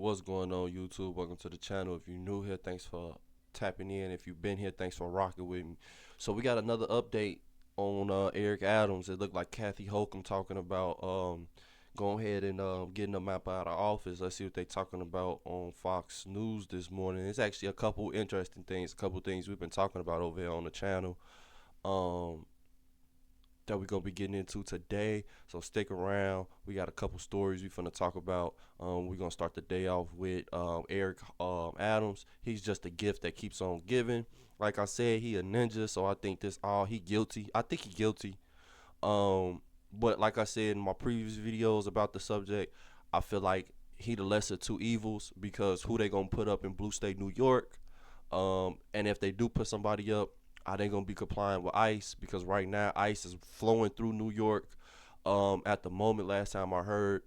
What's going on, YouTube? Welcome to the channel. If you're new here, thanks for tapping in. If you've been here, thanks for rocking with me. So we got another update on Eric Adams. It looked like Kathy Holcomb talking about going ahead and getting him out of office. Let's see what they talking about on Fox News this morning. It's actually a couple interesting things, a couple things we've been talking about over here on the channel. That we're gonna be getting into today. So stick around. We got a couple stories we finna talk about. We're gonna start the day off with Eric Adams. He's just a gift that keeps on giving. Like I said, he a ninja, so I think this all he guilty. I think he guilty. But like I said in my previous videos about the subject, I feel like he the lesser two evils because who they gonna put up in blue state New York? And if they do put somebody up, are they gonna be complying with ICE? Because right now ICE is flowing through New York. At the moment, last time I heard,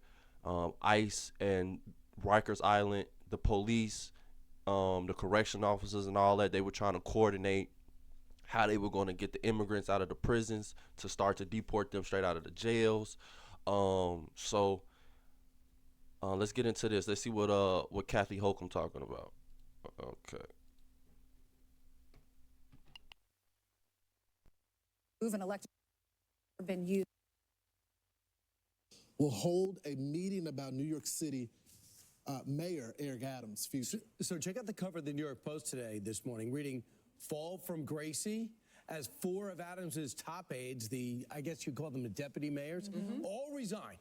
ICE and Rikers Island, the police, the correction officers, and all that, they were trying to coordinate how they were going to get the immigrants out of the prisons to start to deport them straight out of the jails. So let's get into this. Let's see what Kathy Holcomb talking about. Okay. Move an election been used. Will hold a meeting about New York City Mayor Eric Adams' future. So check out the cover of the New York Post today, this morning, reading "Fall from Gracie," as four of Adams's top aides, I guess you call them the deputy mayors, all resign.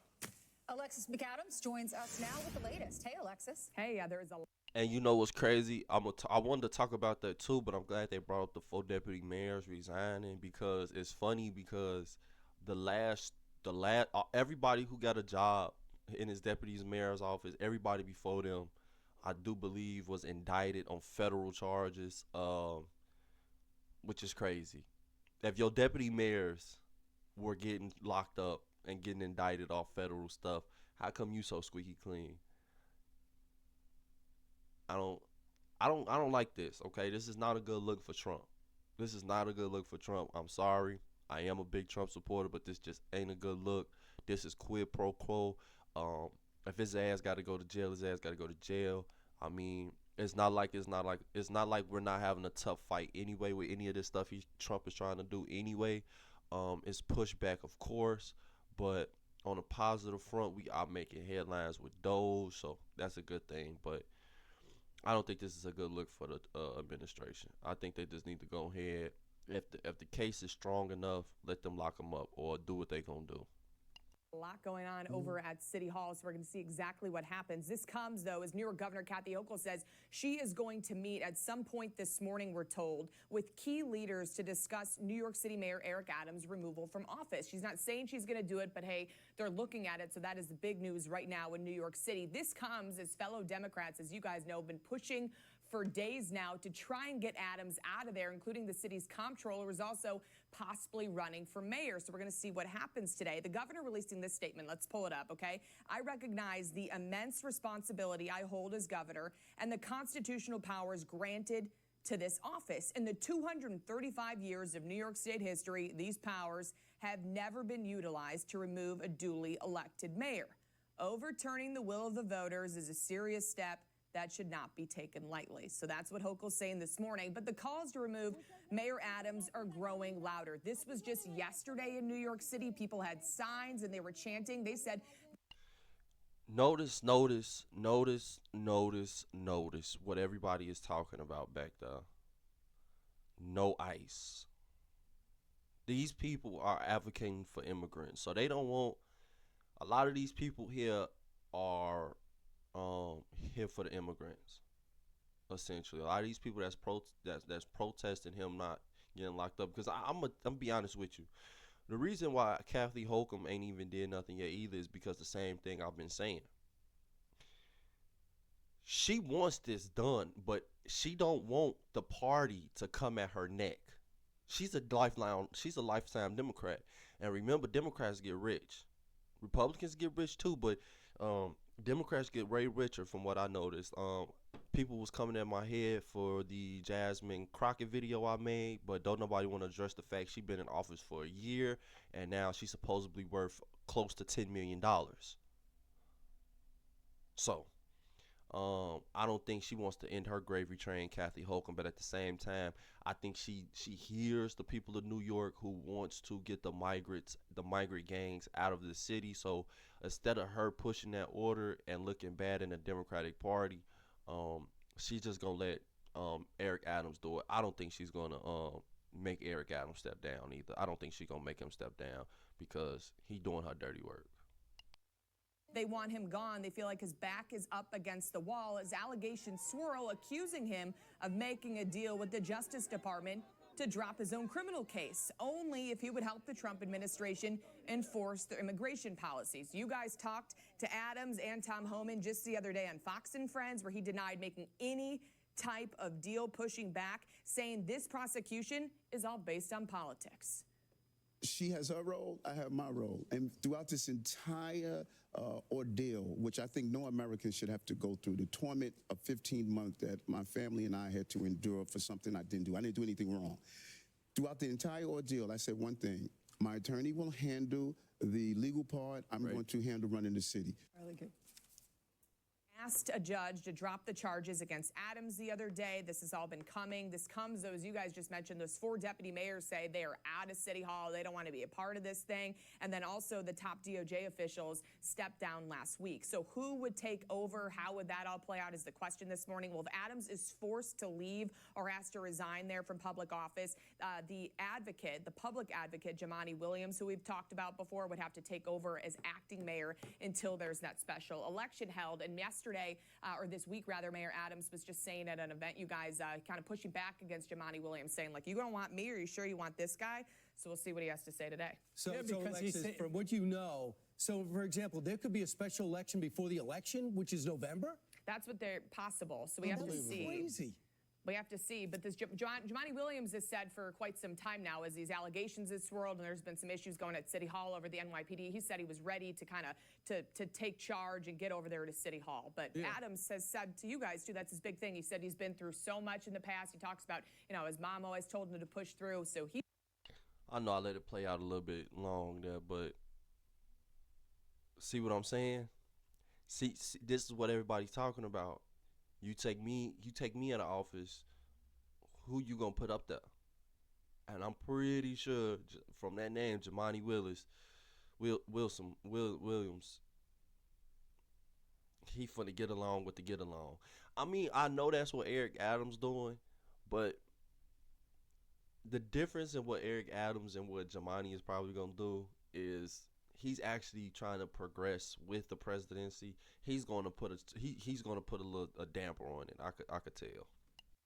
Alexis McAdams joins us now with the latest. Hey, Alexis. Hey, there is a And you know what's crazy? I wanted to talk about that too, but I'm glad they brought up the 4 deputy mayors resigning because it's funny because everybody who got a job in his deputy mayor's office, everybody before them, I do believe was indicted on federal charges, which is crazy. If your deputy mayors were getting locked up and getting indicted off federal stuff, how come you so squeaky clean? I don't like this, okay? This is not a good look for Trump. This is not a good look for Trump. I'm sorry. I am a big Trump supporter, but this just ain't a good look. This is quid pro quo. If his ass got to go to jail, his ass got to go to jail. I mean, it's not like we're not having a tough fight anyway with any of this stuff Trump is trying to do anyway. It's pushback, of course, but on a positive front, we are making headlines with those, so that's a good thing. But I don't think this is a good look for the administration. I think they just need to go ahead. If the case is strong enough, let them lock them up or do what they gonna do. A lot going on over at City Hall, so we're going to see exactly what happens. This comes, though, as New York Governor Kathy Hochul says she is going to meet at some point this morning, we're told, with key leaders to discuss New York City Mayor Eric Adams' removal from office. She's not saying she's going to do it, but hey, they're looking at it, so that is the big news right now in New York City. This comes as fellow Democrats, as you guys know, have been pushing for days now to try and get Adams out of there, including the city's comptroller, who's also possibly running for mayor. So we're going to see what happens today. The governor releasing this statement. Let's pull it up, okay? I recognize the immense responsibility I hold as governor and the constitutional powers granted to this office. In the 235 years of New York State history, these powers have never been utilized to remove a duly elected mayor. Overturning the will of the voters is a serious step that should not be taken lightly. So that's what Hochul's saying this morning. But the calls to remove Mayor Adams are growing louder. This was just yesterday in New York City. People had signs and they were chanting. They said, Notice what everybody is talking about back there. No ICE. These people are advocating for immigrants. So they don't want, a lot of these people here are here for the immigrants, essentially. A lot of these people that's protesting him not getting locked up, because I'm gonna be honest with you, the reason why Kathy Holcomb ain't even did nothing yet either is because the same thing I've been saying. She wants this done, but she don't want the party to come at her neck. She's a lifetime Democrat, and remember, Democrats get rich, Republicans get rich too, but Democrats get way richer from what I noticed. People was coming at my head for the Jasmine Crockett video I made, but don't nobody want to address the fact she been in office for a year and now she's supposedly worth close to $10 million. So, I don't think she wants to end her gravy train, Kathy Holcomb, but at the same time, I think she hears the people of New York who wants to get the migrant gangs out of the city. So instead of her pushing that order and looking bad in the Democratic Party, she's just gonna let Eric Adams do it. I don't think she's gonna make Eric Adams step down either. I don't think she's gonna make him step down because he doing her dirty work. They want him gone. They feel like his back is up against the wall as allegations swirl, accusing him of making a deal with the Justice Department to drop his own criminal case, only if he would help the Trump administration enforce their immigration policies. You guys talked to Adams and Tom Homan just the other day on Fox and Friends, where he denied making any type of deal, pushing back, saying this prosecution is all based on politics. She has her role, I have my role. And throughout this entire ordeal, which I think no American should have to go through, the torment of 15 months that my family and I had to endure for something I didn't do. I didn't do anything wrong. Throughout the entire ordeal, I said one thing. My attorney will handle the legal part. I'm going to handle running the city. Really good. Asked a judge to drop the charges against Adams the other day. This has all been coming. This comes, though, as you guys just mentioned, those 4 deputy mayors say they are out of City Hall. They don't want to be a part of this thing. And then also the top DOJ officials stepped down last week. So who would take over? How would that all play out is the question this morning. Well, if Adams is forced to leave or asked to resign there from public office, the public advocate, Jumaane Williams, who we've talked about before, would have to take over as acting mayor until there's that special election held. And yesterday, or this week rather, Mayor Adams was just saying at an event, you guys, kind of pushing back against Jumaane Williams, saying, like, you don't want me? Are you sure you want this guy? So we'll see what he has to say today. So, Yeah, so because Alexis, he's from what you know, so for example, there could be a special election before the election, which is November? That's what they're possible. So we have to see. Crazy. We have to see, but this Jumaane Williams has said for quite some time now, as these allegations have swirled and there's been some issues going at City Hall over the NYPD, he said he was ready to kind of to take charge and get over there to City Hall. But Adams has said to you guys too, that's his big thing. He said he's been through so much in the past. He talks about, you know, his mom always told him to push through. So he. I know I let it play out a little bit long there, but see what I'm saying? See, this is what everybody's talking about. You take me out of office, who you gonna put up there? And I'm pretty sure from that name, Jumaane Williams, he finna get along with the get along. I mean, I know that's what Eric Adams doing, but the difference in what Eric Adams and what Jumaane is probably gonna do is he's actually trying to progress with the presidency. He's gonna put a damper on it. I could tell.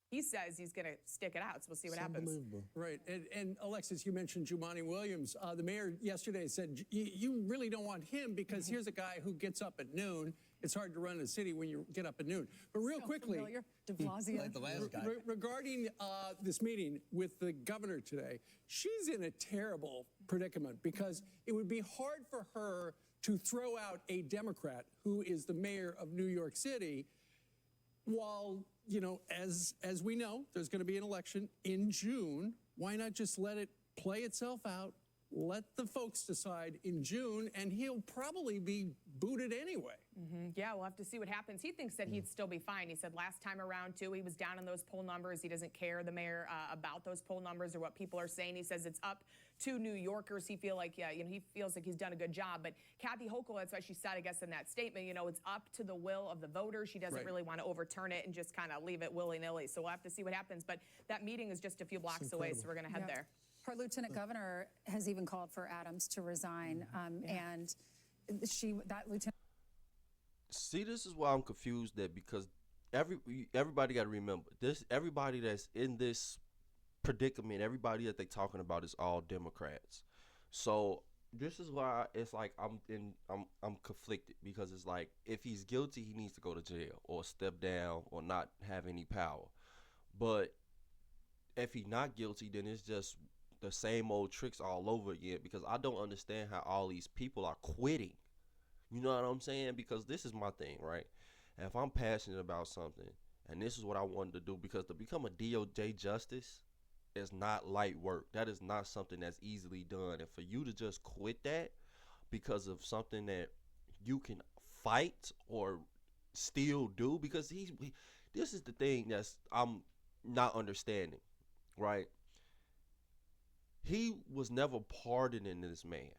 He says he's going to stick it out, so we'll see what happens. Unbelievable. Right. And Alexis, you mentioned Jumaane Williams. The mayor yesterday said, you really don't want him because here's a guy who gets up at noon. It's hard to run a city when you get up at noon. But real quickly, Familiar. De Blasio. Like the last guy. regarding this meeting with the governor today, she's in a terrible predicament because it would be hard for her to throw out a Democrat who is the mayor of New York City while, you know, as we know, there's going to be an election in June. Why not just let it play itself out? Let the folks decide in June, and he'll probably be booted anyway. Yeah, we'll have to see what happens. He thinks that he'd still be fine. He said last time around, too, he was down in those poll numbers. He doesn't care, the mayor, about those poll numbers or what people are saying. He says it's up to New Yorkers. He feels like he's done a good job. But Kathy Hochul, that's why she said, I guess, in that statement, you know, it's up to the will of the voters. She doesn't really want to overturn it and just kind of leave it willy-nilly. So we'll have to see what happens. But that meeting is just a few blocks away, so we're going to head there. Her lieutenant governor has even called for Adams to resign, and that lieutenant. See, this is why I'm confused at, because everybody got to remember this. Everybody that's in this predicament, everybody that they talking about is all Democrats. So this is why it's like I'm conflicted, because it's like if he's guilty, he needs to go to jail or step down or not have any power. But if he's not guilty, then it's just the same old tricks all over again, because I don't understand how all these people are quitting. You know what I'm saying? Because this is my thing, right? And if I'm passionate about something, and this is what I wanted to do, because to become a DOJ justice is not light work. That is not something that's easily done. And for you to just quit that because of something that you can fight or still do, because this is the thing that's I'm not understanding, right? He was never pardoning this man.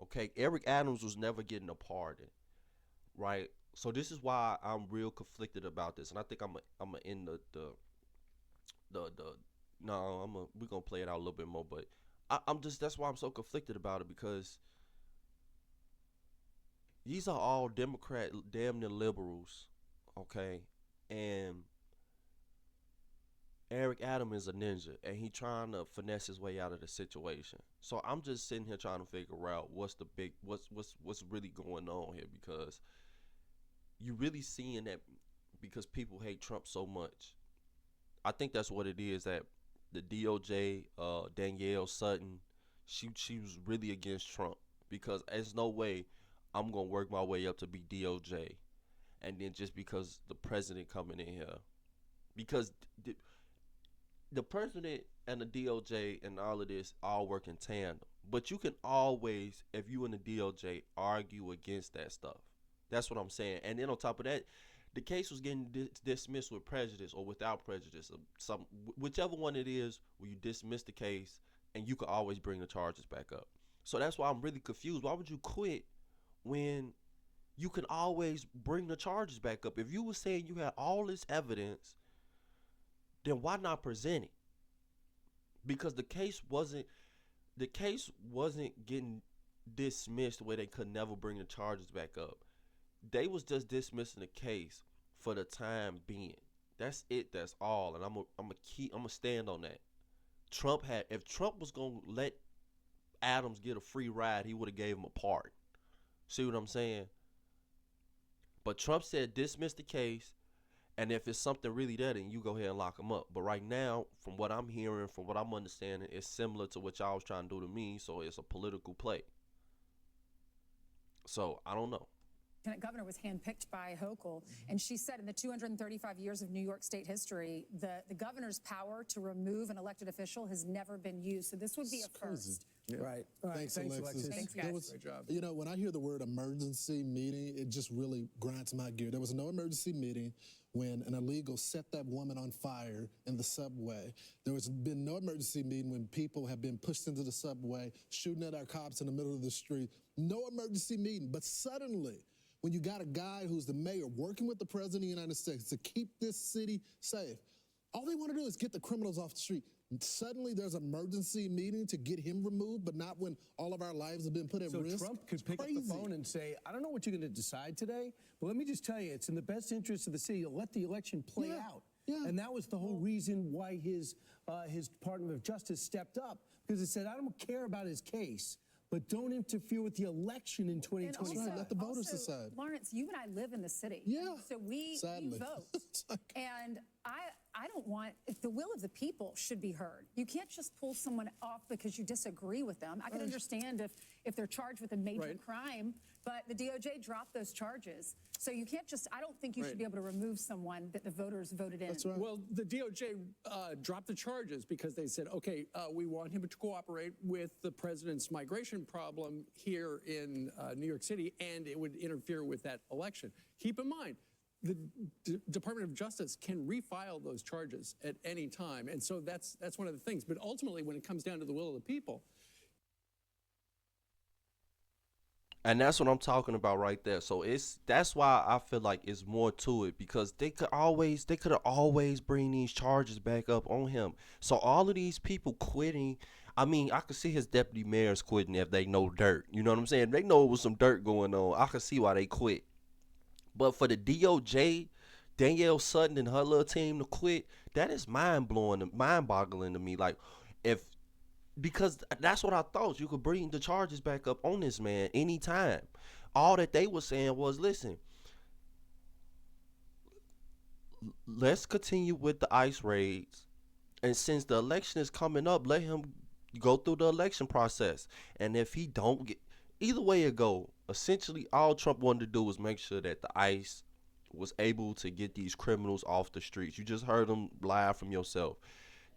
Okay, Eric Adams was never getting a pardon, right? So this is why I'm real conflicted about this, and I think I'm gonna end the no, we're gonna play it out a little bit more, but I'm just, that's why I'm so conflicted about it, because these are all Democrat, damn near liberals, okay, and Eric Adams is a ninja, and he trying to finesse his way out of the situation. So I'm just sitting here trying to figure out what's really going on here, because you really seeing that because people hate Trump so much. I think that's what it is, that the DOJ, Danielle Sutton, she was really against Trump, because there's no way I'm gonna work my way up to be DOJ, and then just because the president coming in here, because the president and the DOJ and all of this all work in tandem. But you can always, if you in the DOJ, argue against that stuff. That's what I'm saying. And then on top of that, the case was getting dismissed with prejudice or without prejudice. Whichever one it is, where you dismiss the case and you can always bring the charges back up. So that's why I'm really confused. Why would you quit when you can always bring the charges back up? If you were saying you had all this evidence, then why not present it? Because the case wasn't getting dismissed where they could never bring the charges back up. They was just dismissing the case for the time being. That's it. That's all. And I'm gonna stand on that. If Trump was gonna let Adams get a free ride, he would have gave him a pardon. See what I'm saying? But Trump said dismiss the case, and if it's something really there, then you go ahead and lock him up. But right now, from what I'm hearing, from what I'm understanding, it's similar to what y'all was trying to do to me. So it's a political play. So I don't know. Lieutenant Governor was handpicked by Hochul, and she said in the 235 years of New York State history, the governor's power to remove an elected official has never been used. So this would be a first. Right. Thanks, Alexis. Thanks, There guys. was- Great job. You know, when I hear the word emergency meeting, it just really grinds my gear. There was no emergency meeting when an illegal set that woman on fire in the subway. There has been no emergency meeting when people have been pushed into the subway, shooting at our cops in the middle of the street. No emergency meeting. But suddenly, when you got a guy who's the mayor working with the president of the United States to keep this city safe, all they want to do is get the criminals off the street. And suddenly there's an emergency meeting to get him removed, but not when all of our lives have been put at So risk. Trump could pick up the phone and say, I don't know what you're going to decide today, but let me just tell you, it's in the best interest of the city to let the election play out. Yeah. And that was the whole reason why his Department of Justice stepped up, because it said, I don't care about his case, but don't interfere with the election in 2024. Right, let the voters also, decide. Lawrence, you and I live in the city. Yeah, So we sadly. vote. It's like- And I don't want, if the will of the people should be heard. You can't just pull someone off because you disagree with them. I can understand if they're charged with a major crime, but the DOJ dropped those charges. So you can't just, I don't think you should be able to remove someone that the voters voted in. That's right. Well, the DOJ dropped the charges because they said, okay, we want him to cooperate with the president's migration problem here in New York City, and it would interfere with that election. Keep in mind, the Department of Justice can refile those charges at any time, and so that's one of the things. But ultimately, when it comes down to the will of the people, And that's what I'm talking about right there. So that's why I feel like it's more to it, because they could have always bring these charges back up on him. So all of these people quitting, I mean, I could see his deputy mayors quitting if they know dirt. You know what I'm saying? They know it was some dirt going on. I could see why they quit. But for the DOJ, Danielle Sutton and her little team to quit, that is mind-boggling to me. Like, because that's what I thought. You could bring the charges back up on this man anytime. All that they were saying was, listen, let's continue with the ICE raids. And since the election is coming up, let him go through the election process. And if he don't get, either way it go, essentially all Trump wanted to do was make sure that the ICE was able to get these criminals off the streets. You just heard them live from yourself.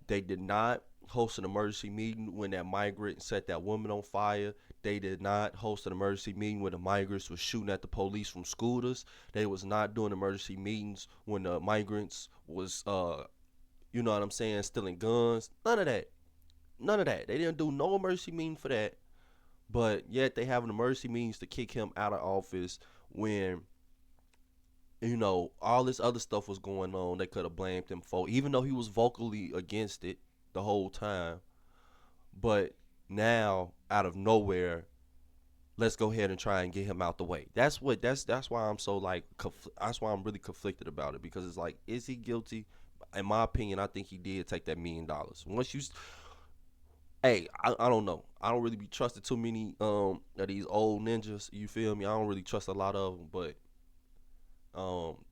They did not host an emergency meeting when that migrant set that woman on fire. They did not host an emergency meeting when the migrants was shooting at the police from scooters. They was not doing emergency meetings when the migrants was, you know what I'm saying, stealing guns. None of that. None of that. They didn't do no emergency meeting for that. But yet they having emergency meetings to kick him out of office when, you know, all this other stuff was going on. They could have blamed him for, even though he was vocally against it the whole time. But now, out of nowhere, let's go ahead and try and get him out the way. That's why I'm so like, that's why I'm really conflicted about it, because it's like, is he guilty? In my opinion, I think he did take that $1 million. Once you, hey, I don't know. I don't really be trusting too many of these old ninjas. You feel me? I don't really trust a lot of them, but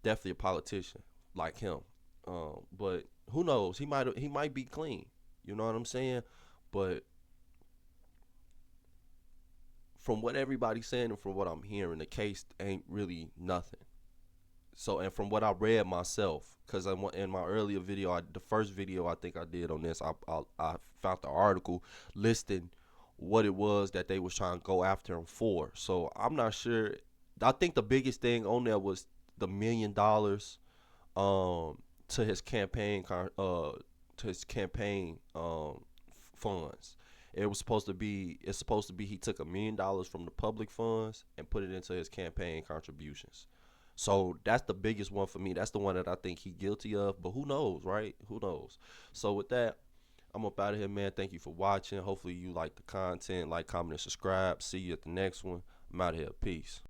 definitely a politician like him. But who knows? He might be clean. You know what I'm saying? But from what everybody's saying and from what I'm hearing, the case ain't really nothing. So, and from what I read myself, because in my earlier video, the first video I think I did on this, I found the article listing what it was that they was trying to go after him for. So I'm not sure. I think the biggest thing on there was the $1 million to his campaign funds. It's supposed to be he took $1 million from the public funds and put it into his campaign contributions. So that's the biggest one for me. That's the one that I think he's guilty of. But who knows, right? Who knows? So with that, I'm up out of here, man. Thank you for watching. Hopefully you like the content. Like, comment, and subscribe. See you at the next one. I'm out of here. Peace.